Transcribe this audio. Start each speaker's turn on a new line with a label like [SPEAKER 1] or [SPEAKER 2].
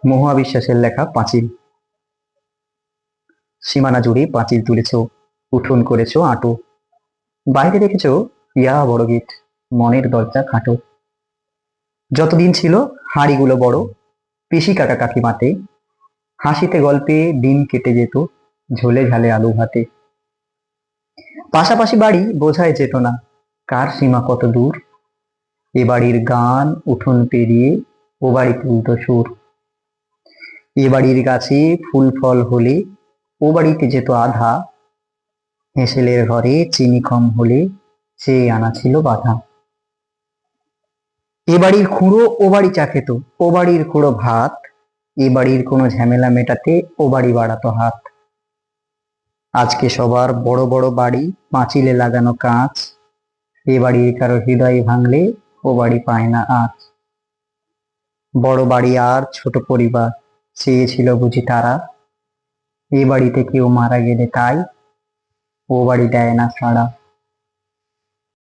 [SPEAKER 1] মহুয়া বিশ্বাসের লেখা পাঁচিল। সীমানা জুড়ে পাঁচিল তুলেছ, উঠোন করেছ আঁটো, বাইরে রেখেছ ইয়া বড় গেট, মনের দরজা খাটো। যতদিন ছিল হাঁড়িগুলো বড়, পিসি কাকা কাকিমাতে, হাসিতে গল্পে দিন কেটে যেত, ঝোলে ঝালে আলু ভাতে। পাশাপাশি বাড়ি বোঝাই যেত না কার সীমা কত দূর, এ বাড়ির গান উঠোন পেরিয়ে ও বাড়ি তুলত সুর। এ বাড়ির গাছে ফুল ফল হলে ও বাড়িতে যেত আধা, হেঁসেলের ঘরে চিনি কম হলে চেয়ে আনা ছিল বাধা। এ বাড়ির খুঁড়ো ও বাড়ি চা খেত, ও বাড়ির খুঁড়ো ভাত, এ বাড়ির কোনো ঝামেলা মেটাতে ও বাড়ি বাড়াতো হাত। আজকে সবার বড় বড় বাড়ি, পাঁচিলে লাগানো কাঁচ, এ বাড়ির কারো হৃদয় ভাঙলে ও বাড়ি পায় না আঁচ। বড় বাড়ি আর ছোট পরিবার চেয়েছিল বুঝি তারা, এ বাড়িতে কেউ মারা গেলে তাই ও বাড়ি দেয় না ছাড়া।